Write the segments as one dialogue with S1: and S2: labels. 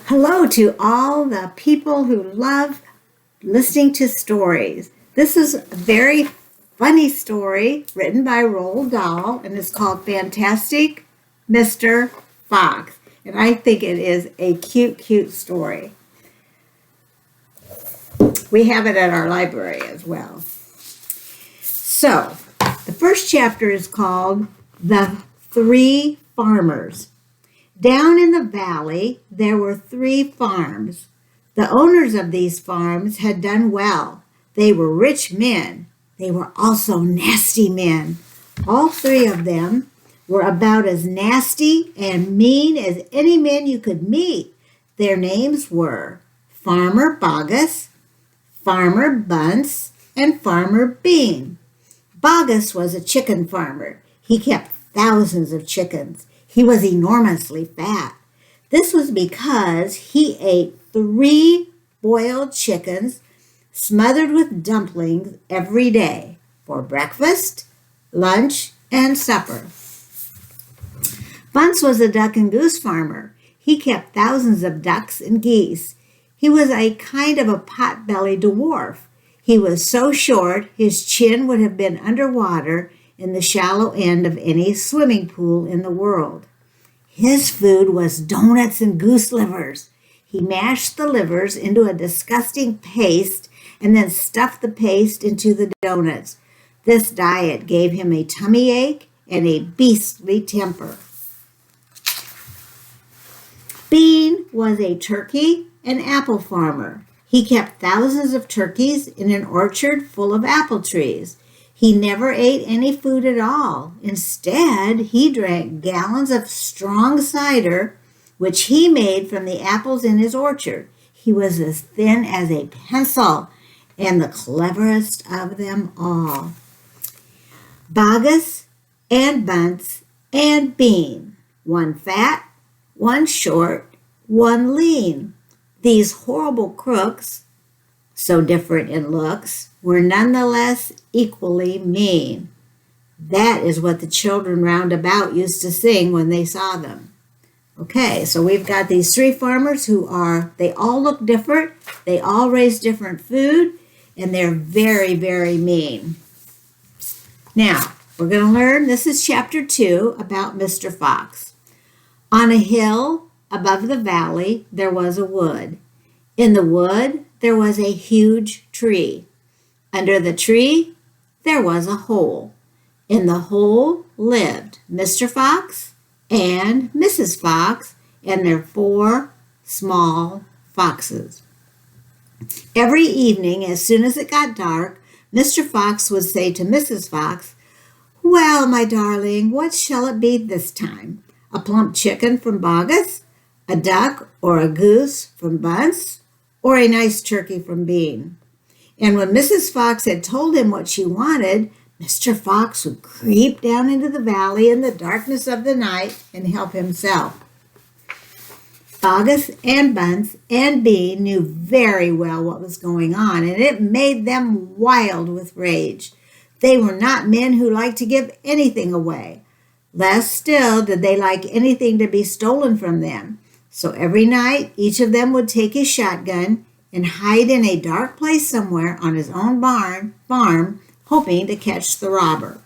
S1: Hello to all the people who love listening to stories. This is a very funny story written by Roald Dahl and it's called Fantastic Mr. Fox. And I think it is a cute, cute story. We have it at our library as well. So, the first chapter is called The Three Farmers. Down in the valley, there were 3 farms. The owners of these farms had done well. They were rich men. They were also nasty men. All 3 of them were about as nasty and mean as any men you could meet. Their names were Farmer Bogus, Farmer Bunce, and Farmer Bean. Bogus was a chicken farmer. He kept thousands of chickens. He was enormously fat. This was because he ate 3 boiled chickens smothered with dumplings every day for breakfast, lunch, and supper. Bunce was a duck and goose farmer. He kept thousands of ducks and geese. He was a kind of a pot-bellied dwarf. He was so short his chin would have been underwater in the shallow end of any swimming pool in the world. His food was donuts and goose livers. He mashed the livers into a disgusting paste and then stuffed the paste into the donuts. This diet gave him a tummy ache and a beastly temper. Bean was a turkey and apple farmer. He kept thousands of turkeys in an orchard full of apple trees. He never ate any food at all. Instead, he drank gallons of strong cider, which he made from the apples in his orchard. He was as thin as a pencil and the cleverest of them all. Bogus and Bunce and Bean, one fat, one short, one lean. These horrible crooks, so different in looks, were nonetheless equally mean. That is what the children round about used to sing when they saw them. Okay, so we've got these 3 farmers they all look different, they all raise different food, and they're very, very mean. Now, we're going to learn, this is chapter 2 about Mr. Fox. On a hill above the valley, there was a wood. In the wood, there was a huge tree. Under the tree, there was a hole. In the hole lived Mr. Fox and Mrs. Fox and their 4 small foxes. Every evening, as soon as it got dark, Mr. Fox would say to Mrs. Fox, "Well, my darling, what shall it be this time? A plump chicken from Bogus? A duck or a goose from Bunce? Or a nice turkey from Bean?" And when Mrs. Fox had told him what she wanted, Mr. Fox would creep down into the valley in the darkness of the night and help himself. Bogus and Bunce and Bean knew very well what was going on, and it made them wild with rage. They were not men who liked to give anything away. Less still did they like anything to be stolen from them. So every night, each of them would take his shotgun and hide in a dark place somewhere on his own farm, hoping to catch the robber.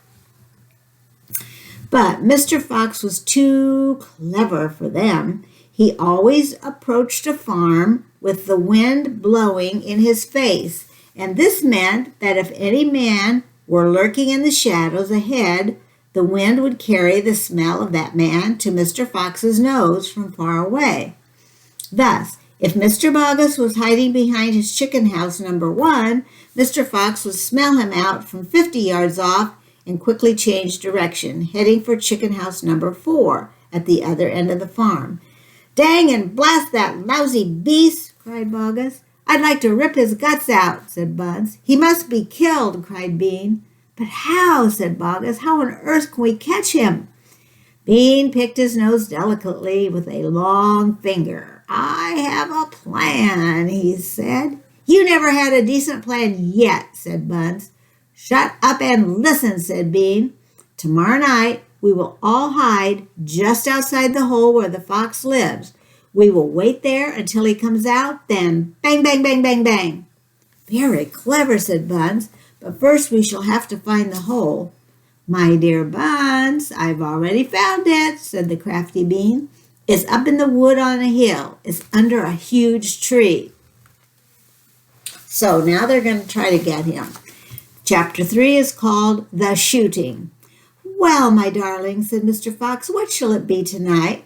S1: But Mr. Fox was too clever for them. He always approached a farm with the wind blowing in his face, and this meant that if any man were lurking in the shadows ahead, the wind would carry the smell of that man to Mr. Fox's nose from far away. Thus, if Mr. Bogus was hiding behind his chicken house number 1, Mr. Fox would smell him out from 50 yards off and quickly change direction, heading for chicken house number 4 at the other end of the farm. "Dang and blast that lousy beast!" cried Bogus. "I'd like to rip his guts out," said Bunce. "He must be killed," cried Bean. "But how?" said Bogus. "How on earth can we catch him?" Bean picked his nose delicately with a long finger. "I have a plan," he said. "You never had a decent plan yet," said Bunce. "Shut up and listen," said Bean. "Tomorrow night we will all hide just outside the hole where the fox lives. We will wait there until he comes out, then bang, bang, bang, bang, bang. Very clever, said Buns, but first we shall have to find the hole. My dear Buns, I've already found it, said the crafty Bean. It's up in the wood on a hill. It's under a huge tree. So now they're going to try to get him. Chapter 3 is called The Shooting. Well, my darling, said Mr. Fox, what shall it be tonight?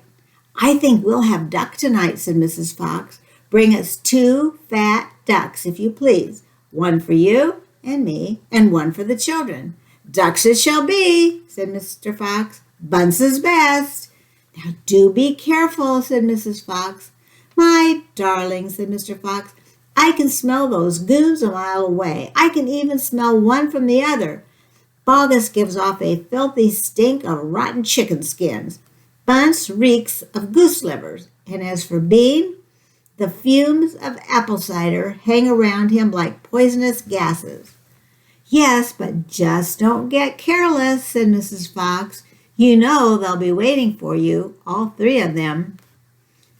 S1: I think we'll have duck tonight, said Mrs. Fox. Bring us 2 fat ducks, if you please. 1 for you and me, and 1 for the children. Ducks it shall be, said Mr. Fox. Bunce's best. Now do be careful, said Mrs. Fox. My darling, said Mr. Fox, I can smell those goons a mile away. I can even smell one from the other. Bogus gives off a filthy stink of rotten chicken skins. Bunce reeks of goose livers. And as for Bean, the fumes of apple cider hang around him like poisonous gases. Yes, but just don't get careless, said Mrs. Fox. You know they'll be waiting for you, all 3 of them.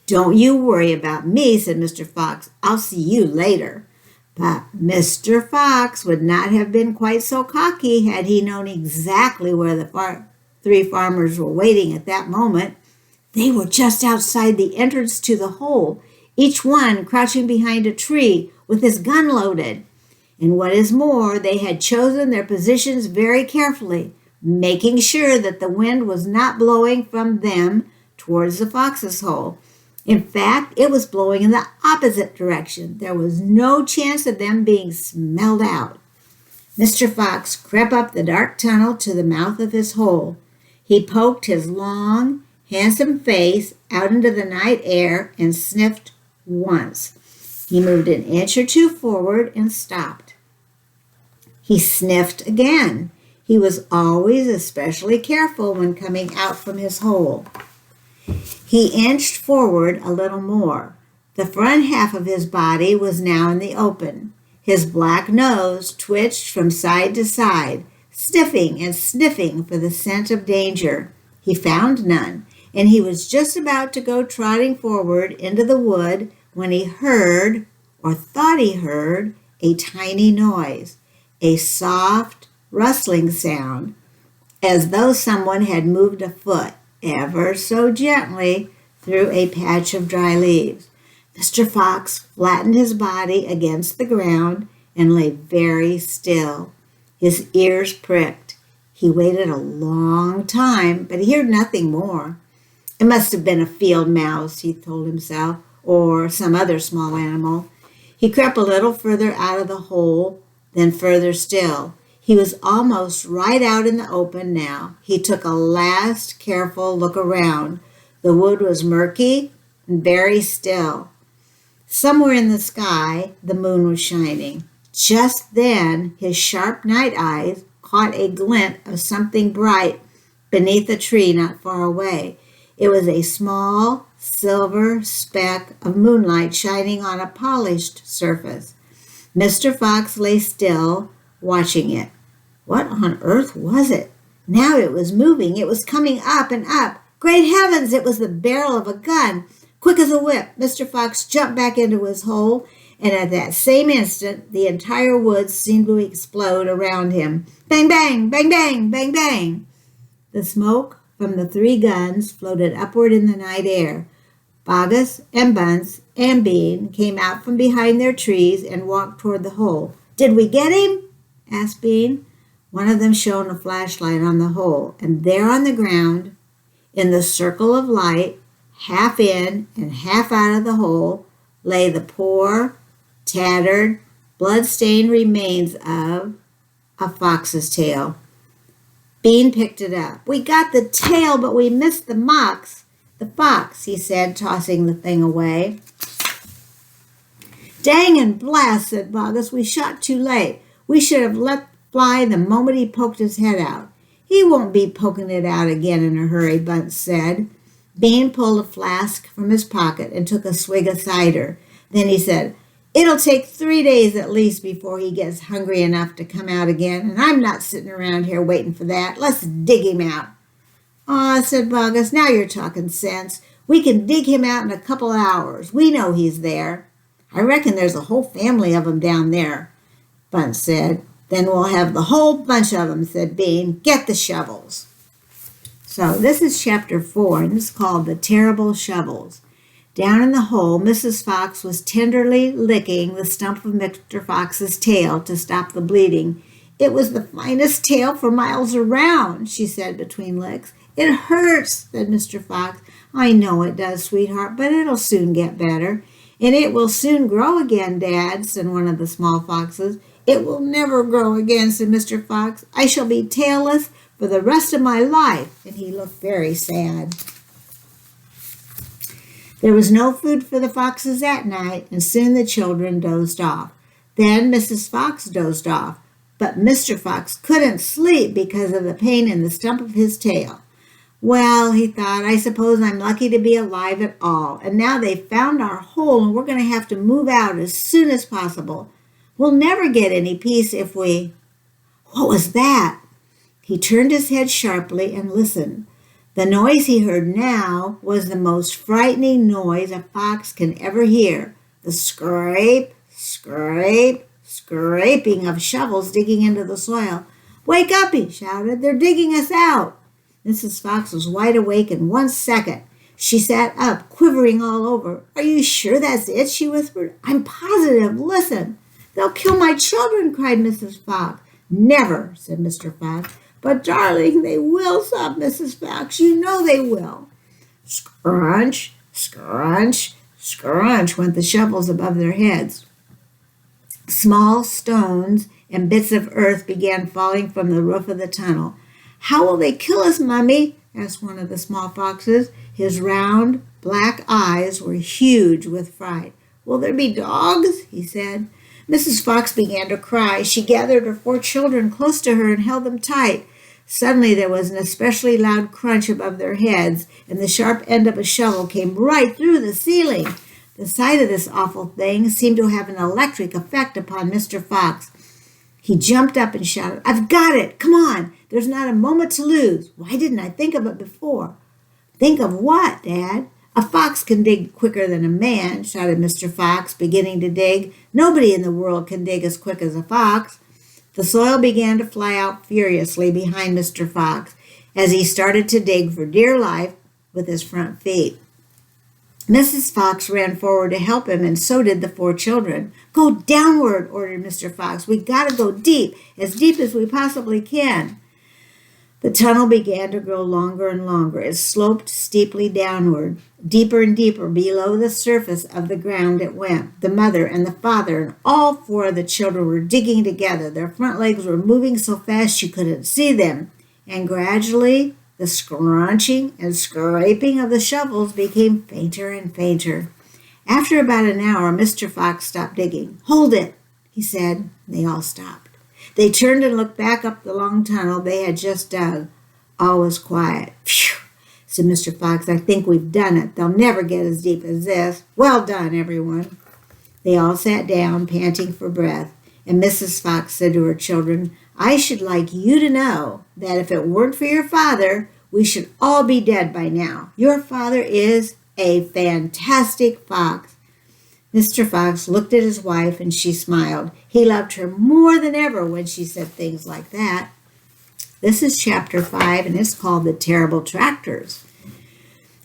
S1: Don't you worry about me, said Mr. Fox. I'll see you later. But Mr. Fox would not have been quite so cocky had he known exactly where the 3 farmers were waiting at that moment. They were just outside the entrance to the hole, each one crouching behind a tree with his gun loaded. And what is more, they had chosen their positions very carefully, making sure that the wind was not blowing from them towards the fox's hole. In fact, it was blowing in the opposite direction. There was no chance of them being smelled out. Mr. Fox crept up the dark tunnel to the mouth of his hole. He poked his long, handsome face out into the night air and sniffed once. He moved an inch or 2 forward and stopped. He sniffed again. He was always especially careful when coming out from his hole. He inched forward a little more. The front half of his body was now in the open. His black nose twitched from side to side, sniffing and sniffing for the scent of danger. He found none, and he was just about to go trotting forward into the wood when he heard, or thought he heard, a tiny noise, a soft, rustling sound, as though someone had moved a foot, ever so gently, through a patch of dry leaves. Mr. Fox flattened his body against the ground and lay very still. His ears pricked. He waited a long time, but he heard nothing more. It must have been a field mouse, he told himself, or some other small animal. He crept a little further out of the hole, then further still. He was almost right out in the open now. He took a last careful look around. The wood was murky and very still. Somewhere in the sky, the moon was shining. Just then, his sharp night eyes caught a glint of something bright beneath a tree not far away. It was a small silver speck of moonlight shining on a polished surface. Mr. Fox lay still, watching it. What on earth was it? Now it was moving. It was coming up and up. Great heavens, it was the barrel of a gun. Quick as a whip, Mr. Fox jumped back into his hole, and at that same instant, the entire woods seemed to explode around him. Bang, bang, bang, bang, bang, bang. The smoke from the 3 guns floated upward in the night air. Bogus and Bunce and Bean came out from behind their trees and walked toward the hole. Did we get him? Asked Bean. One of them shone a flashlight on the hole, and there on the ground, in the circle of light, half in and half out of the hole, lay the poor, tattered, blood-stained remains of a fox's tail. Bean picked it up. We got the tail, but we missed the fox, he said, tossing the thing away. Dang and blast, said Bogus. We shot too late. We should have let fly the moment he poked his head out. He won't be poking it out again in a hurry, Bunce said. Bean pulled a flask from his pocket and took a swig of cider. Then he said, it'll take 3 days at least before he gets hungry enough to come out again, and I'm not sitting around here waiting for that. Let's dig him out. Aw, said Bogus, now you're talking sense. We can dig him out in a couple of hours. We know he's there. I reckon there's a whole family of 'em down there, Bunce said. Then we'll have the whole bunch of 'em, said Bean. Get the shovels. So this is chapter 4, and it's called The Terrible Shovels. Down in the hole, Mrs. Fox was tenderly licking the stump of Mr. Fox's tail to stop the bleeding. It was the finest tail for miles around, she said between licks. It hurts, said Mr. Fox. I know it does, sweetheart, but it'll soon get better. And it will soon grow again, Dad, said one of the small foxes. It will never grow again, said Mr. Fox. I shall be tailless for the rest of my life. And he looked very sad. There was no food for the foxes that night, and soon the children dozed off. Then Mrs. Fox dozed off, but Mr. Fox couldn't sleep because of the pain in the stump of his tail. Well, he thought, I suppose I'm lucky to be alive at all, and now they've found our hole and we're going to have to move out as soon as possible. We'll never get any peace if we... What was that? He turned his head sharply and listened. The noise he heard now was the most frightening noise a fox can ever hear. The scrape, scrape, scraping of shovels digging into the soil. Wake up, he shouted. They're digging us out. Mrs. Fox was wide awake in 1 second. She sat up, quivering all over. Are you sure that's it? She whispered. I'm positive. Listen. They'll kill my children, cried Mrs. Fox. Never, said Mr. Fox. But, darling, they will, sobbed Mrs. Fox. You know they will. Scrunch, scrunch, scrunch went the shovels above their heads. Small stones and bits of earth began falling from the roof of the tunnel. How will they kill us, Mummy? Asked one of the small foxes. His round, black eyes were huge with fright. Will there be dogs? He said. Mrs. Fox began to cry. She gathered her 4 children close to her and held them tight. Suddenly there was an especially loud crunch above their heads, and the sharp end of a shovel came right through the ceiling. The sight of this awful thing seemed to have an electric effect upon Mr. Fox. He jumped up and shouted, I've got it! Come on! There's not a moment to lose. Why didn't I think of it before? Think of what, Dad? A fox can dig quicker than a man, shouted Mr. Fox, beginning to dig. Nobody in the world can dig as quick as a fox. The soil began to fly out furiously behind Mr. Fox as he started to dig for dear life with his front feet. Mrs. Fox ran forward to help him, and so did the 4 children. Go downward, ordered Mr. Fox. We gotta go deep as we possibly can. The tunnel began to grow longer and longer. It sloped steeply downward. Deeper and deeper below the surface of the ground it went. The mother and the father and all 4 of the children were digging together. Their front legs were moving so fast you couldn't see them. And gradually, the scrunching and scraping of the shovels became fainter and fainter. After about an hour, Mr. Fox stopped digging. Hold it, he said. They all stopped. They turned and looked back up the long tunnel they had just dug. All was quiet. Phew, said Mr. Fox. I think we've done it. They'll never get as deep as this. Well done, everyone. They all sat down, panting for breath, and Mrs. Fox said to her children, I should like you to know that if it weren't for your father, we should all be dead by now. Your father is a fantastic fox. Mr. Fox looked at his wife and she smiled. He loved her more than ever when she said things like that. This is chapter 5 and it's called The Terrible Tractors.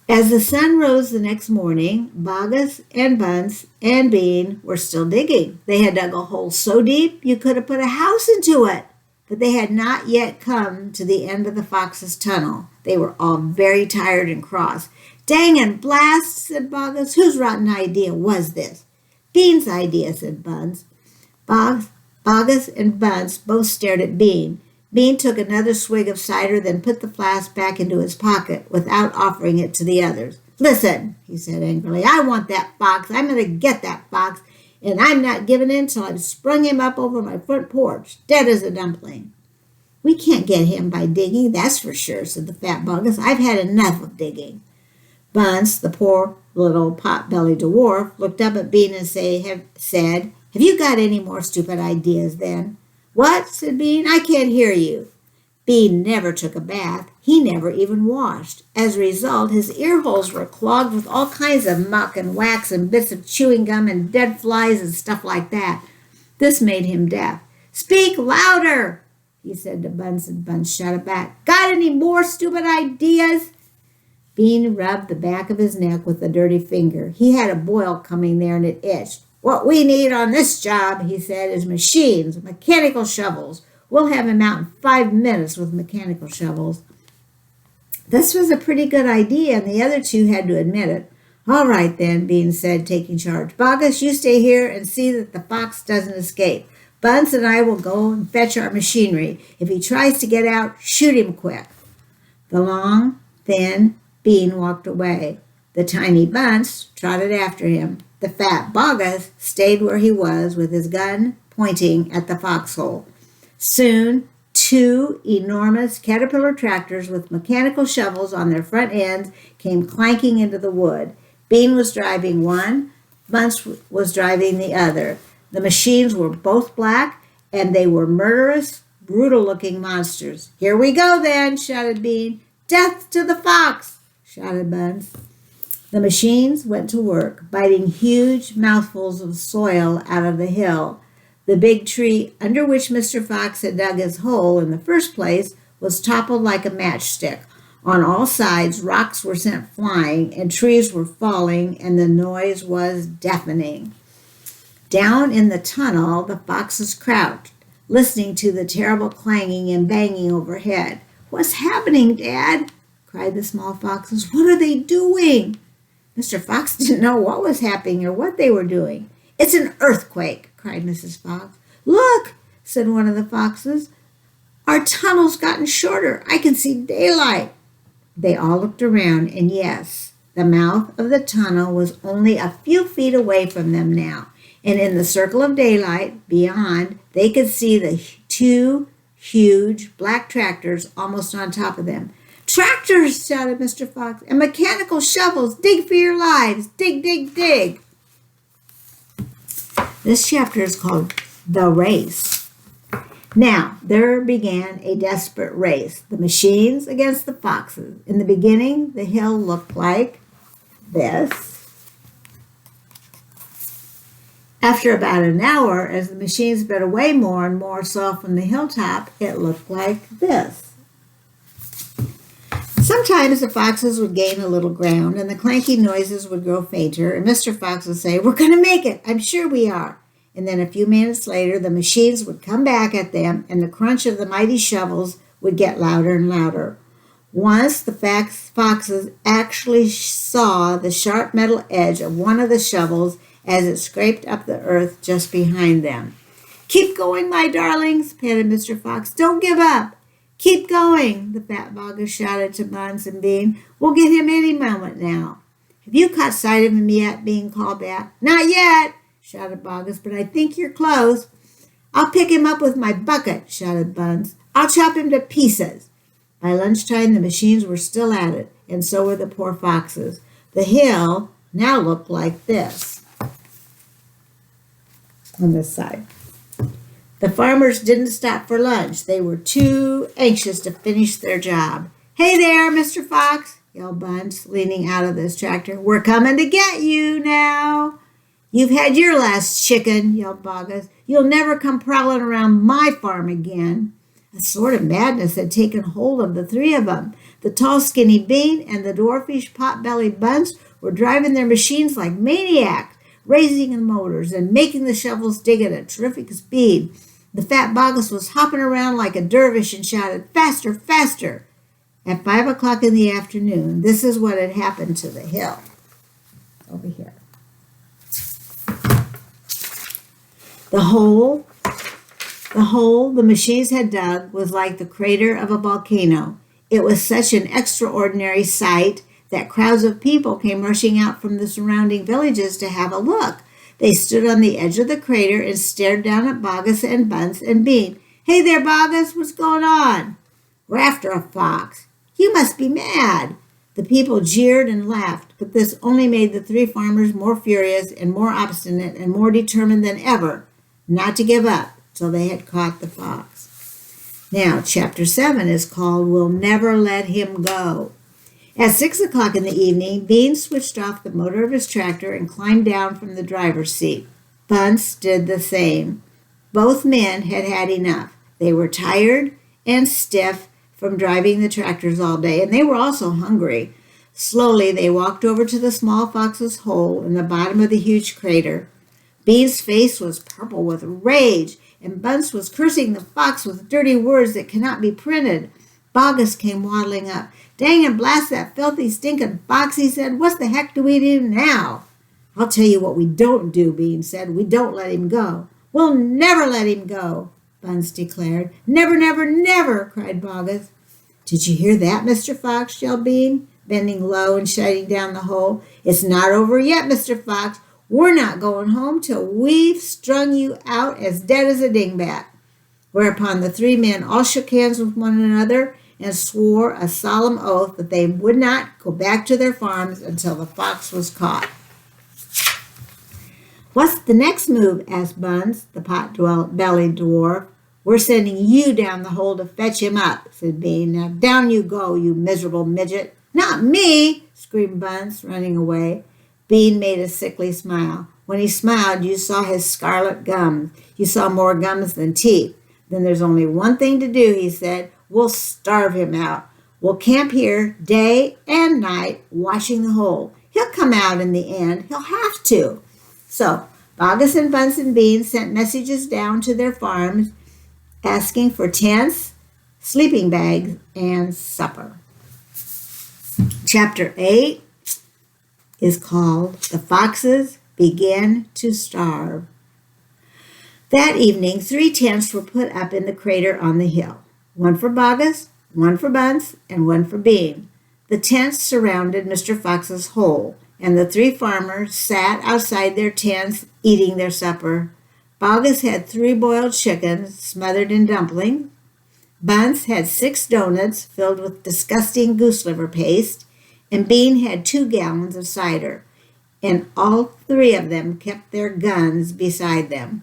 S1: As the sun rose the next morning, Bogus and Bunce and Bean were still digging. They had dug a hole so deep you could have put a house into it. But they had not yet come to the end of the fox's tunnel. They were all very tired and cross. Dang and blast, said Bogus. Whose rotten idea was this? Bean's idea, said Bunce. Bogus and Bunce both stared at Bean. Bean took another swig of cider, then put the flask back into his pocket without offering it to the others. Listen, he said angrily, I want that fox. I'm going to get that fox, and I'm not giving in till I've sprung him up over my front porch, dead as a dumpling. We can't get him by digging, that's for sure, said the fat Bogus. I've had enough of digging. Bunce, the poor little pot-bellied dwarf, looked up at Bean and said, Have you got any more stupid ideas then? What? Said Bean. I can't hear you. Bean never took a bath. he never even washed. As a result, his ear holes were clogged with all kinds of muck and wax and bits of chewing gum and dead flies and stuff like that. This made him deaf. "Speak louder," he said to Buns, and Buns shouted back, "Got any more stupid ideas?" Bean rubbed the back of his neck with a dirty finger. He had a boil coming there and it itched. "What we need on this job," he said, "is machines, mechanical shovels. We'll have him out in 5 minutes with mechanical shovels." This was a pretty good idea, and the other two had to admit it. "All right, then," Bean said, taking charge. "Bogus, you stay here and see that the fox doesn't escape. Buns and I will go and fetch our machinery. If he tries to get out, shoot him quick." The long, thin Bean walked away. The tiny Buns trotted after him. The fat Bogus stayed where he was with his gun pointing at the foxhole. Soon, 2 enormous Caterpillar tractors with mechanical shovels on their front ends came clanking into the wood. Bean was driving one, Bunce was driving the other. The machines were both black, and they were murderous, brutal-looking monsters. "Here we go, then," shouted Bean. "Death to the fox," shouted Bunce. The machines went to work, biting huge mouthfuls of soil out of the hill. The big tree under which Mr. Fox had dug his hole in the first place was toppled like a matchstick. On all sides, rocks were sent flying, and trees were falling, and the noise was deafening. Down in the tunnel, the foxes crouched, listening to the terrible clanging and banging overhead. "What's happening, Dad?" cried the small foxes. "What are they doing?" Mr. Fox didn't know what was happening or what they were doing. "It's an earthquake," cried Mrs. Fox. "Look," said one of the foxes. "Our tunnel's gotten shorter. I can see daylight." They all looked around, and yes, the mouth of the tunnel was only a few feet away from them now, and in the circle of daylight beyond, they could see the 2 huge black tractors almost on top of them. "Tractors!" shouted Mr. Fox, "and mechanical shovels! Dig for your lives! Dig, dig, dig!" This chapter is called The Race. Now, there began a desperate race, the machines against the foxes. In the beginning, the hill looked like this. After about an hour, as the machines bit away more and more saw from the hilltop, it looked like this. Sometimes the foxes would gain a little ground, and the clanking noises would grow fainter, and Mr. Fox would say, "We're going to make it. I'm sure we are." And then a few minutes later, the machines would come back at them, and the crunch of the mighty shovels would get louder and louder. Once the foxes actually saw the sharp metal edge of one of the shovels as it scraped up the earth just behind them. "Keep going, my darlings," panted Mr. Fox. "Don't give up." "Keep going," the fat Bogus shouted to Buns and Bean. "We'll get him any moment now." "Have you caught sight of him yet?" Bean called back. "Not yet," shouted Bogus, "but I think you're close." "I'll pick him up with my bucket," shouted Buns. "I'll chop him to pieces." By lunchtime, the machines were still at it, and so were the poor foxes. The hill now looked like this on this side. The farmers didn't stop for lunch. They were too anxious to finish their job. "Hey there, Mr. Fox," yelled Buns, leaning out of his tractor. "We're coming to get you now." "You've had your last chicken," yelled Bogus. "You'll never come prowling around my farm again." A sort of madness had taken hold of the 3 of them. The tall, skinny Bean and the dwarfish, pot-bellied Buns were driving their machines like maniacs, raising the motors and making the shovels dig at a terrific speed. The fat Bogus was hopping around like a dervish and shouted, "Faster, faster!" At 5 o'clock in the afternoon, this is what had happened to the hill. Over here. The hole the machines had dug was like the crater of a volcano. It was such an extraordinary sight that crowds of people came rushing out from the surrounding villages to have a look. They stood on the edge of the crater and stared down at Bogus and Buns and Bean. "Hey there, Bogus, what's going on?" "We're after a fox." "You must be mad." The people jeered and laughed, but this only made the 3 farmers more furious and more obstinate and more determined than ever not to give up till they had caught the fox. Now, chapter 7 is called We'll Never Let Him Go. At 6 o'clock in the evening, Bean switched off the motor of his tractor and climbed down from the driver's seat. Bunce did the same. Both men had had enough. They were tired and stiff from driving the tractors all day, and they were also hungry. Slowly, they walked over to the small fox's hole in the bottom of the huge crater. Bean's face was purple with rage, and Bunce was cursing the fox with dirty words that cannot be printed. Bogus came waddling up. "Dang and blast that filthy, stinking fox," he said. "What the heck do we do now?" "I'll tell you what we don't do," Bean said. "We don't let him go." "We'll never let him go," Bunce declared. "Never, never, never," cried Bogus. "Did you hear that, Mr. Fox?" yelled Bean, bending low and shutting down the hole. "It's not over yet, Mr. Fox. We're not going home till we've strung you out as dead as a dingbat." Whereupon the three men all shook hands with one another and swore a solemn oath that they would not go back to their farms until the fox was caught. "What's the next move?" asked Bunce, the pot-bellied dwarf. "We're sending you down the hole to fetch him up," said Bean. "Now down you go, you miserable midget." "Not me!" screamed Bunce, running away. Bean made a sickly smile. When he smiled, you saw his scarlet gums. You saw more gums than teeth. "Then there's only one thing to do," he said. "We'll starve him out. We'll camp here day and night watching the hole. He'll come out in the end. He'll have to." So Bogus and Bunce and Bean sent messages down to their farms asking for tents, sleeping bags, and supper. Chapter 8 is called The Foxes Begin to Starve. That evening, 3 tents were put up in the crater on the hill. One for Bogus, one for Bunce, and one for Bean. The tents surrounded Mr. Fox's hole, and the 3 farmers sat outside their tents eating their supper. Bogus had 3 boiled chickens smothered in dumplings. Bunce had 6 donuts filled with disgusting goose liver paste, and Bean had 2 gallons of cider, and all 3 of them kept their guns beside them.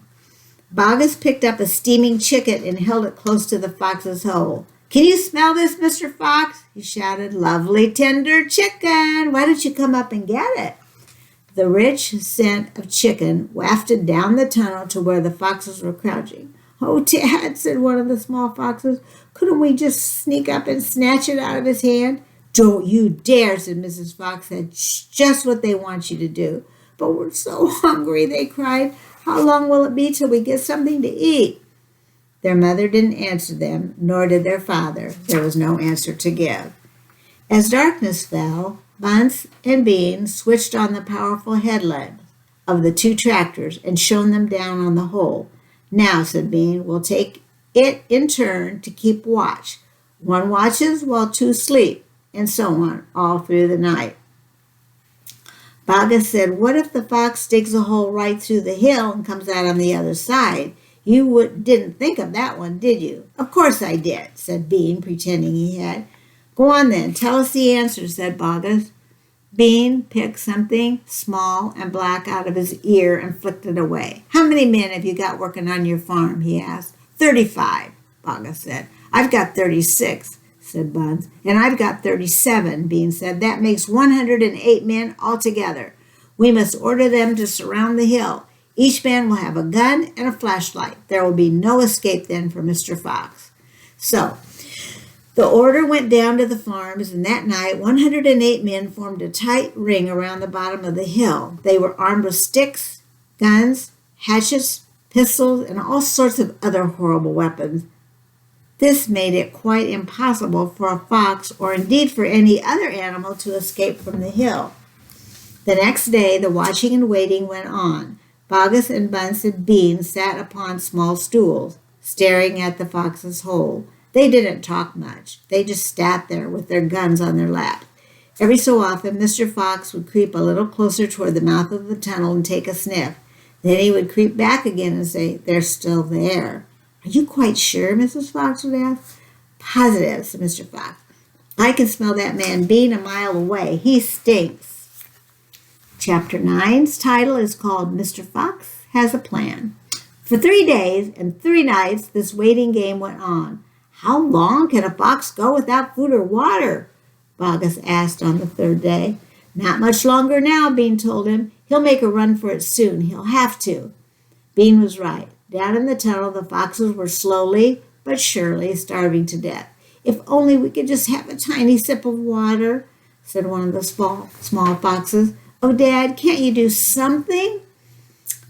S1: Bogus picked up a steaming chicken and held it close to the fox's hole. "Can you smell this, Mr. Fox?" he shouted. "Lovely tender chicken. Why don't you come up and get it?" The rich scent of chicken wafted down the tunnel to where the foxes were crouching. "Oh, Dad," said one of the small foxes, "couldn't we just sneak up and snatch it out of his hand?" "Don't you dare," said Mrs. Fox. "That's just what they want you to do." "But we're so hungry," they cried. "How long will it be till we get something to eat?" Their mother didn't answer them, nor did their father. There was no answer to give. As darkness fell, Bunce and Bean switched on the powerful headlamps of the 2 tractors and shone them down on the hole. "Now," said Bean, "we'll take it in turn to keep watch. One watches while 2 sleep, and so on, all through the night." Bogus said, "What if the fox digs a hole right through the hill and comes out on the other side? You didn't think of that one, did you?" "Of course I did," said Bean, pretending he had. "Go on then, tell us the answer," said Bogus. Bean picked something small and black out of his ear and flicked it away. "How many men have you got working on your farm?" he asked. 35, Bogus said. "I've got 36, said Bunce. "And I've got 37, Bean said. "That makes 108 men altogether. We must order them to surround the hill. Each man will have a gun and a flashlight. There will be no escape then for Mr. Fox." So the order went down to the farms, and that night 108 men formed a tight ring around the bottom of the hill. They were armed with sticks, guns, hatchets, pistols, and all sorts of other horrible weapons. This made it quite impossible for a fox, or indeed for any other animal, to escape from the hill. The next day the watching and waiting went on. Bogus and Bunce and Bean sat upon small stools, staring at the fox's hole. They didn't talk much. They just sat there with their guns on their laps. Every so often Mr. Fox would creep a little closer toward the mouth of the tunnel and take a sniff. Then he would creep back again and say, "They're still there." "Are you quite sure?" Mrs. Fox would ask. "Positive," said Mr. Fox. "I can smell that man Bean a mile away. He stinks." Chapter 9's title is called Mr. Fox Has a Plan. For 3 days and 3 nights this waiting game went on. How long can a fox go without food or water? Bogus asked on the third day. Not much longer now, Bean told him. He'll make a run for it soon. He'll have to. Bean was right. Down in the tunnel, the foxes were slowly but surely starving to death. If only we could just have a tiny sip of water, said one of the small foxes. Oh, Dad, can't you do something?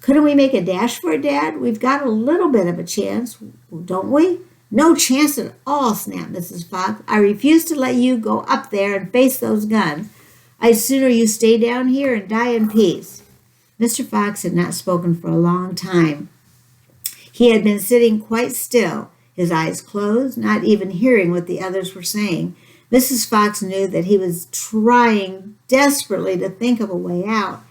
S1: Couldn't we make a dash for it, Dad? We've got a little bit of a chance, don't we? No chance at all, snapped Mrs. Fox. I refuse to let you go up there and face those guns. I'd sooner you stay down here and die in peace. Mr. Fox had not spoken for a long time. He had been sitting quite still, his eyes closed, not even hearing what the others were saying. Mrs. Fox knew that he was trying desperately to think of a way out.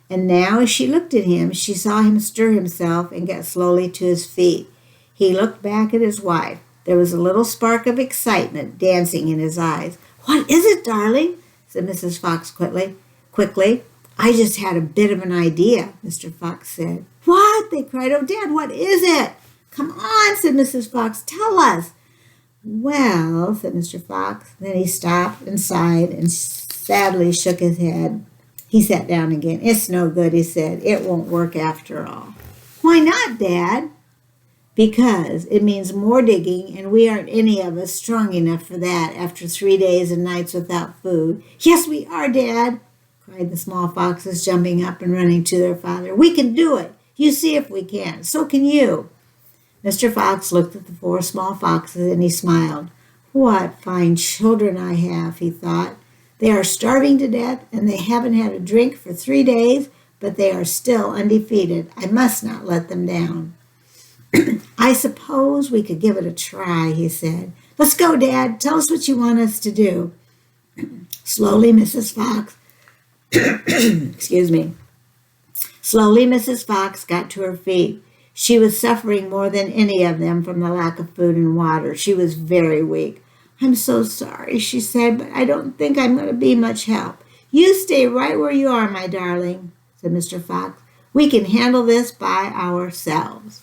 S1: And now, as she looked at him, she saw him stir himself and get slowly to his feet. He looked back at his wife. There was a little spark of excitement dancing in his eyes. What is it, darling? Said Mrs. Fox quickly. I just had a bit of an idea, Mr. Fox said. What? They cried. Oh, Dad, what is it? Come on, said Mrs. Fox. Tell us. Well, said Mr. Fox. Then he stopped and sighed and sadly shook his head. He sat down again. It's no good, he said. It won't work after all. Why not, Dad? Because it means more digging, and we aren't any of us strong enough for that after 3 days and nights without food. Yes, we are, Dad, cried the small foxes, jumping up and running to their father. We can do it. You see if we can. So can you. Mr. Fox looked at the 4 small foxes, and he smiled. What fine children I have, he thought. They are starving to death, and they haven't had a drink for 3 days, but they are still undefeated. I must not let them down. I suppose we could give it a try, he said. Let's go, Dad. Tell us what you want us to do. Slowly, Mrs. Fox, Slowly, Mrs. Fox got to her feet. She was suffering more than any of them from the lack of food and water. She was very weak. I'm so sorry, she said, but I don't think I'm going to be much help. You stay right where you are, my darling, said Mr. Fox. We can handle this by ourselves.